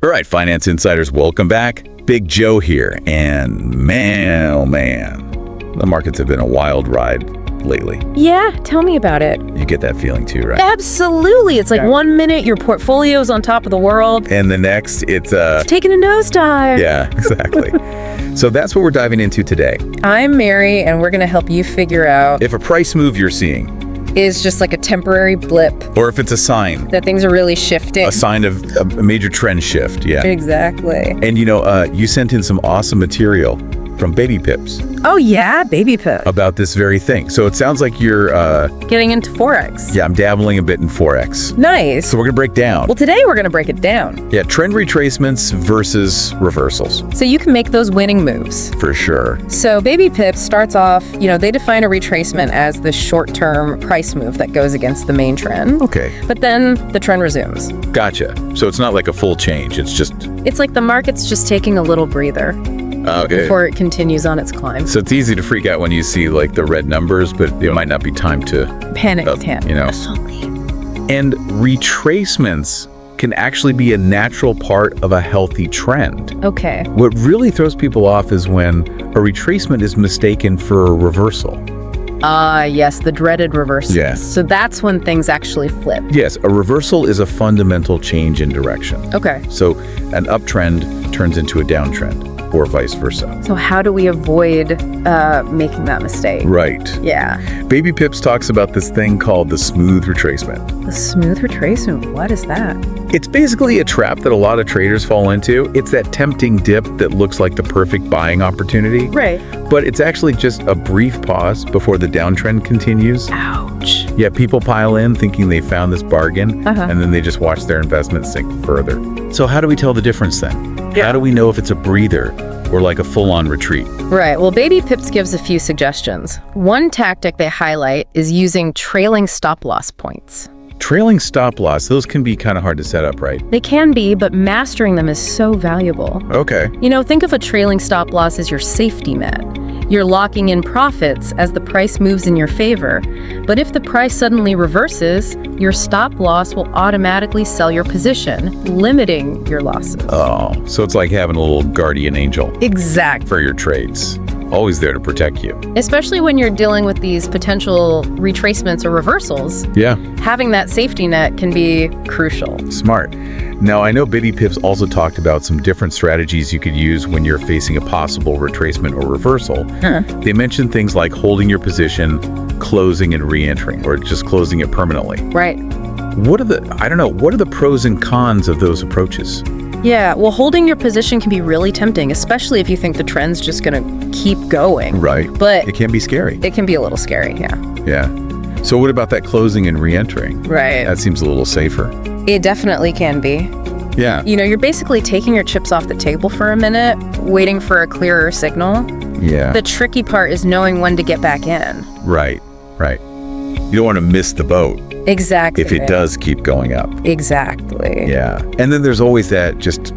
All right, Finance Insiders, welcome back. Big Joe here, and man, oh man, the markets have been a wild ride lately. Yeah, tell me about it. You get that feeling too, right? Absolutely. It's like 1 minute your portfolio's on top of the world. And the next, it's taking a nosedive. Yeah, exactly. So that's what we're diving into today. I'm Mary, and we're going to help you figure out If a price move you're seeing is just like a temporary blip, or if it's a sign, that things are really shifting. a sign of a major trend shift, yeah. Exactly. And you sent in some awesome material from Baby Pips Oh yeah, baby pip. about this very thing. So it sounds like you're, Getting into Forex. yeah, I'm dabbling a bit in Forex. Nice. So we're gonna break down. Well, today we're going to break it down. Yeah, trend retracements versus reversals, So you can make those winning moves. for sure. So baby pip starts off, they define a retracement as the short-term price move that goes against the main trend. Okay, But then the trend resumes. gotcha. So it's not like a full change, it's just, It's like the market's just taking a little breather okay. before it continues on its climb. So it's easy to freak out when you see like the red numbers, but it might not be time to, Panic attack. Absolutely. And retracements can actually be a natural part of a healthy trend. Okay. What really throws people off is when a retracement is mistaken for a reversal. Yes, the dreaded reversal. Yes. So that's when things actually flip. Yes, a reversal is a fundamental change in direction. Okay. So an uptrend turns into a downtrend, or vice versa. So how do we avoid making that mistake? Right. Yeah. Baby Pips talks about this thing called the smooth retracement. The smooth retracement, what is that? It's basically a trap that a lot of traders fall into. It's that tempting dip that looks like the perfect buying opportunity, Right. but it's actually just a brief pause before the downtrend continues. Ouch. Yeah, people pile in thinking they found this bargain, and then they just watch their investment sink further. So how do we tell the difference then? How do we know if it's a breather or like a full-on retreat? Right. Well, Baby Pips gives a few suggestions. One tactic they highlight is using trailing stop-loss points. Trailing stop loss, those can be kind of hard to set up, right? They can be, but mastering them is so valuable. Okay. Think of a trailing stop loss as your safety net. You're locking in profits as the price moves in your favor. But if the price suddenly reverses, your stop loss will automatically sell your position, limiting your losses. Oh, so it's like having a little guardian angel Exactly. for your trades. Always there to protect you. Especially when you're dealing with these potential retracements or reversals, Yeah, having that safety net can be crucial. smart. Now, I know Baby Pips also talked about some different strategies you could use when you're facing a possible retracement or reversal. They mentioned things like holding your position, closing and re-entering, or just closing it permanently. Right. What are the pros and cons of those approaches? Yeah, well, holding your position can be really tempting, especially if you think the trend's just going to keep going. Right. But It can be scary. it can be a little scary, yeah. Yeah. So what about that closing and re-entering? Right. That seems a little safer. It definitely can be. Yeah. You're basically taking your chips off the table for a minute, waiting for a clearer signal. Yeah. The tricky part is knowing when to get back in. Right. Right. You don't want to miss the boat Exactly. if it does keep going up. Exactly. Yeah. And then there's always that just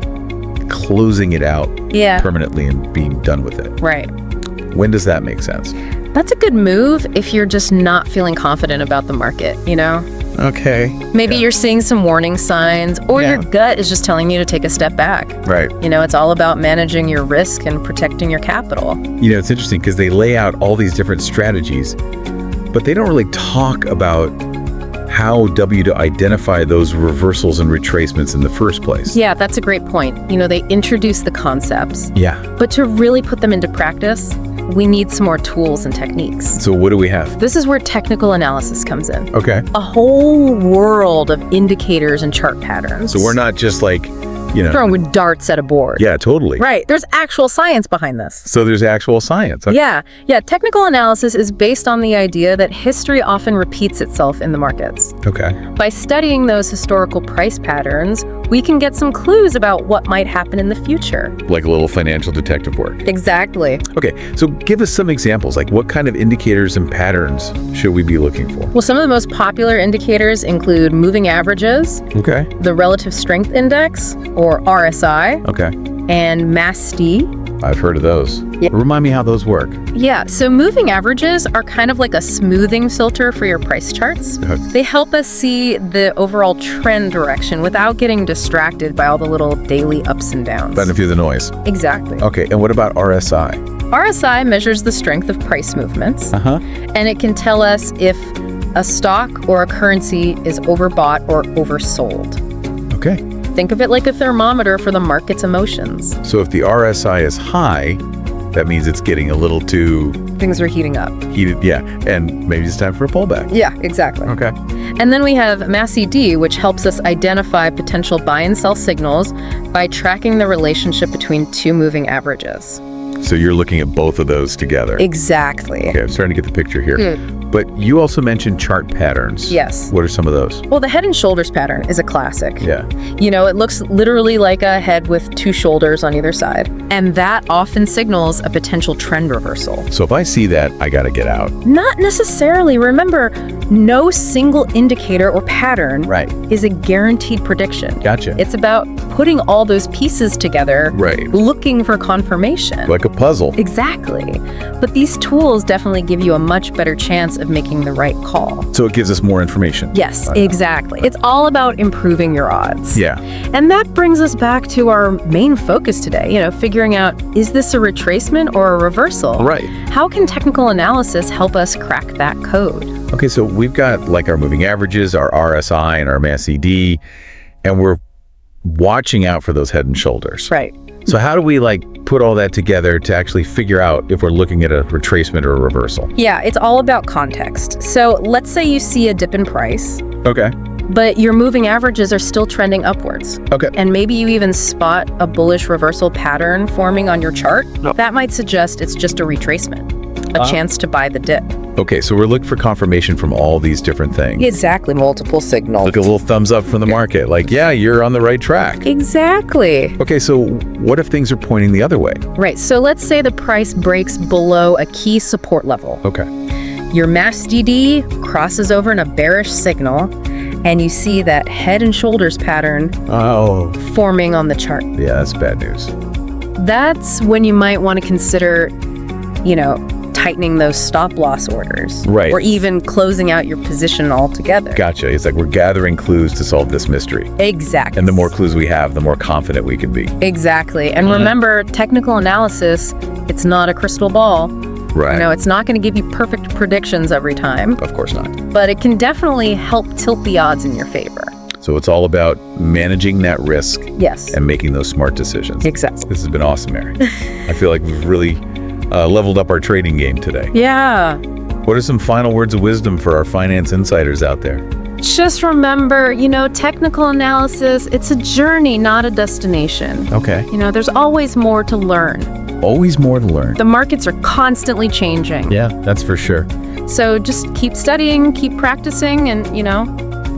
closing it out Yeah. permanently and being done with it. Right. When does that make sense? That's a good move if you're just not feeling confident about the market, Okay. Maybe you're seeing some warning signs, or Yeah. your gut is just telling you to take a step back. Right. It's all about managing your risk and protecting your capital. It's interesting because they lay out all these different strategies, but they don't really talk about how to identify those reversals and retracements in the first place. Yeah, that's a great point. They introduce the concepts, Yeah. but to really put them into practice, we need some more tools and techniques. So what do we have? This is where technical analysis comes in. Okay. A whole world of indicators and chart patterns. So we're not just like, throwing with darts at a board. Yeah, totally. Right. There's actual science behind this. So there's actual science. Okay. Yeah. Technical analysis is based on the idea that history often repeats itself in the markets. Okay. By studying those historical price patterns, we can get some clues about what might happen in the future. Like a little financial detective work. Exactly. Okay, so give us some examples. Like what kind of indicators and patterns should we be looking for? Well, some of the most popular indicators include moving averages, Okay. the relative strength index, or RSI, Okay. and MASD, I've heard of those. Yeah. Remind me how those work. Yeah, so moving averages are kind of like a smoothing filter for your price charts. They help us see the overall trend direction without getting distracted by all the little daily ups and downs. Letting through the noise. Exactly. Okay, and what about RSI? RSI measures the strength of price movements, and it can tell us if a stock or a currency is overbought or oversold. Okay. Think of it like a thermometer for the market's emotions. So if the RSI is high, that means it's getting a little too Things are heating up. heated, yeah, and maybe it's time for a pullback. Yeah, exactly. Okay. And then we have MACD, which helps us identify potential buy and sell signals by tracking the relationship between two moving averages. So you're looking at both of those together. Exactly. Okay, I'm starting to get the picture here. But you also mentioned chart patterns. Yes. What are some of those? Well, the head and shoulders pattern is a classic. Yeah. You know, it looks literally like a head with two shoulders on either side. And that often signals a potential trend reversal. So if I see that, I got to get out. Not necessarily. Remember, no single indicator or pattern is a guaranteed prediction. Gotcha. It's about putting all those pieces together, looking for confirmation. Like a puzzle. Exactly. But these tools definitely give you a much better chance of making the right call. So it gives us more information. Yes, exactly. It's all about improving your odds. Yeah. And that brings us back to our main focus today, you know, figuring out, is this a retracement or a reversal? Right. How can technical analysis help us crack that code? Okay, so we've got like our moving averages, our RSI, and our MACD, and we're watching out for those head and shoulders. Right. So how do we like put all that together to actually figure out if we're looking at a retracement or a reversal? Yeah, it's all about context. So let's say you see a dip in price, Okay. but your moving averages are still trending upwards. Okay. And maybe you even spot a bullish reversal pattern forming on your chart. That might suggest it's just a retracement, a chance to buy the dip. Okay, so we're looking for confirmation from all these different things. Exactly, multiple signals. Look, a little thumbs up from the market, like, yeah, you're on the right track. Exactly. Okay, so what if things are pointing the other way? Right, so let's say the price breaks below a key support level. Okay. Your MACD crosses over in a bearish signal, and you see that head and shoulders pattern forming on the chart. Yeah, that's bad news. That's when you might want to consider, you know, tightening those stop loss orders. Right. Or even closing out your position altogether. Gotcha. It's like we're gathering clues to solve this mystery. Exactly. And the more clues we have, the more confident we can be. Exactly. And remember, technical analysis, it's not a crystal ball. Right. You know, it's not going to give you perfect predictions every time. Of course not. But it can definitely help tilt the odds in your favor. So it's all about managing that risk. Yes. And making those smart decisions. Exactly. This has been awesome, Mary. I feel like we've really leveled up our trading game today. Yeah. What are some final words of wisdom for our finance insiders out there? Just remember, you know, technical analysis, it's a journey, not a destination. Okay. You know, there's always more to learn. Always more to learn. The markets are constantly changing. Yeah, that's for sure. So just keep studying, keep practicing, and, you know,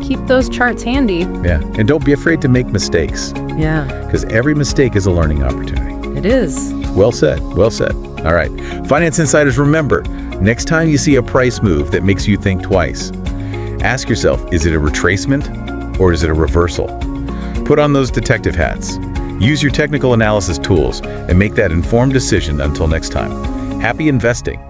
keep those charts handy. Yeah, and don't be afraid to make mistakes, Yeah, because every mistake is a learning opportunity. it is. Well said, well said. All right, finance insiders, remember, next time you see a price move that makes you think twice, ask yourself, is it a retracement or is it a reversal? Put on those detective hats. Use your technical analysis tools and make that informed decision. Until next time, happy investing.